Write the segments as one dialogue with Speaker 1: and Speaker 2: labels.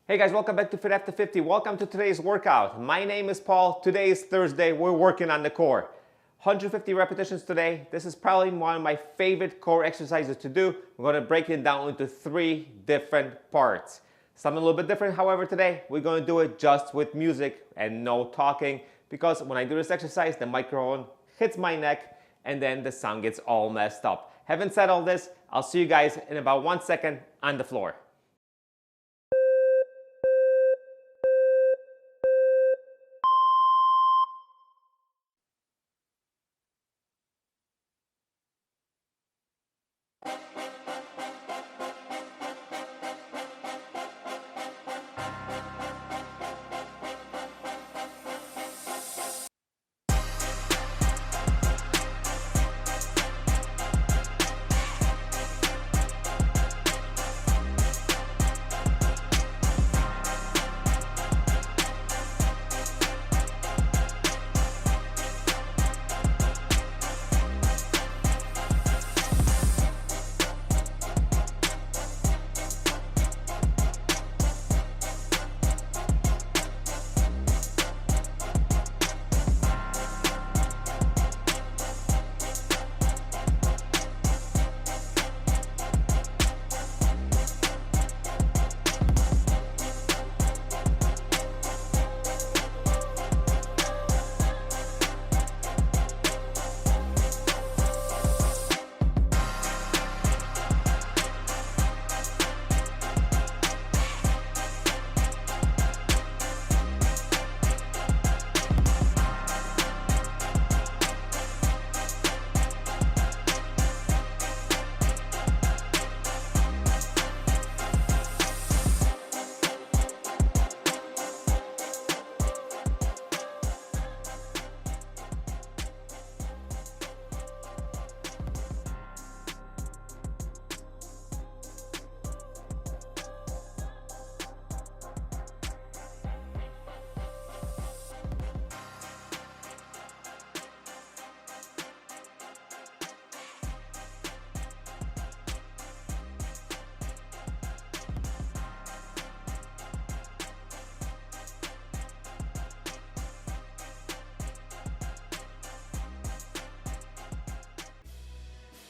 Speaker 1: Hey guys, welcome back to Fit After 50. Welcome to today's workout. My name is Paul. Today is Thursday. We're working on the core. 150 repetitions today. This is probably one of my favorite core exercises to do. We're going to break it down into 3 different parts. Something a little bit different, however, today. We're going to do it just with music and no talking, because when I do this exercise, the microphone hits my neck and then the sound gets all messed up. Having said all this, I'll see you guys in about 1 second on the floor.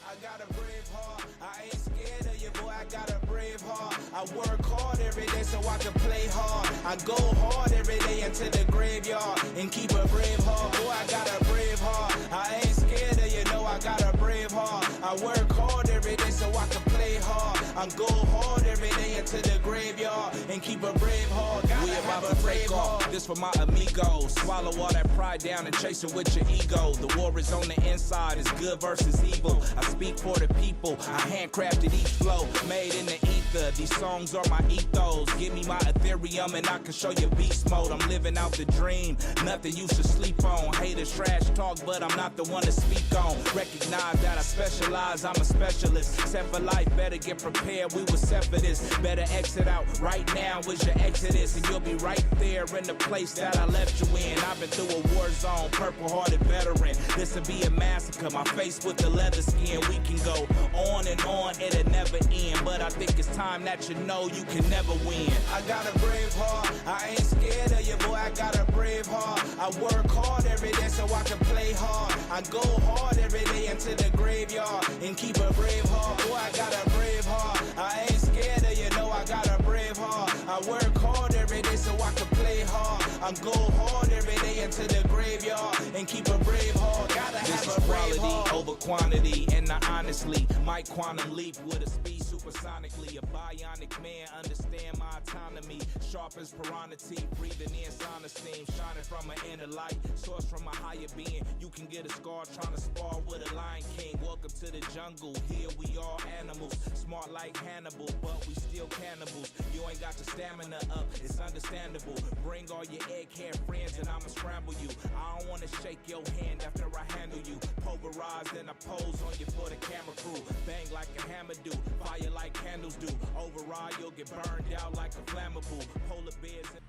Speaker 2: I got a brave heart, I ain't scared of you, boy, I got a brave heart. I work hard every day so I can play hard. I go hard every day into the graveyard and keep a brave heart. Boy, I got a brave heart, I ain't scared of you, no, I got a brave heart. I work hard every day so I can play hard. I go hard every day into the graveyard and keep a brave heart. We about to break off, this for my amigos. Swallow all that pride down and chase it with your ego. The war is on the inside, it's good versus evil. I speak for the people, I handcrafted each flow, made in the ether. These songs are my ethos. Give me my Ethereum and I can show you beast mode. I'm living out the dream, nothing you should sleep on. Haters trash talk, but I'm not the one to speak on. Recognize that I specialize, I'm a specialist. Set for life, better get prepared, we were set for this. Better exit out right now is your exodus, and you'll be right there in the place that I left you in. I've been through a war zone, purple-hearted veteran. This'll be a massacre, my face with the leather skin. We can go on and on, it'll never end. But I think it's time that you know you can never win. I got a brave heart, I ain't scared of you, boy, I got a brave heart. I work hard every day so I can play hard. I go hard every day into the graveyard and keep a brave heart. Boy, I got a brave heart, I ain't scared of you, no, I got a brave heart. I work hard every day so I can play hard. I go hard every day into the graveyard and keep a brave heart. Gotta have a brave heart. Over quantity, and I honestly might quantum leap with a speed supersonically. A bionic man, understand my autonomy. Sharp as piranha teeth, breathing in sauna steam, shining from an inner light, source from a higher being. You can get a scar trying to spar with a Lion King. Welcome to the jungle, here we are animals, smart like Hannibal, but we still cannibals. You ain't got the stamina up, it's understandable. Bring all your egghead friends and I'ma scramble you. I don't wanna shake your hand after I handle you. Pulverized and I pose on you for the camera crew. Bang like a hammer do, fire like candles do. Override, you'll get burned out like a flammable. Polar bears and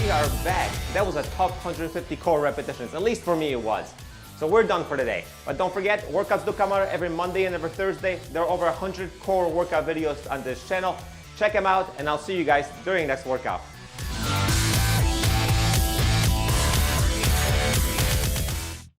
Speaker 1: we are back. That was a tough 150 core repetitions, at least for me it was. So we're done for today. But don't forget, workouts do come out every Monday and every Thursday. There are over 100 core workout videos on this channel. Check them out, and I'll see you guys during next workout.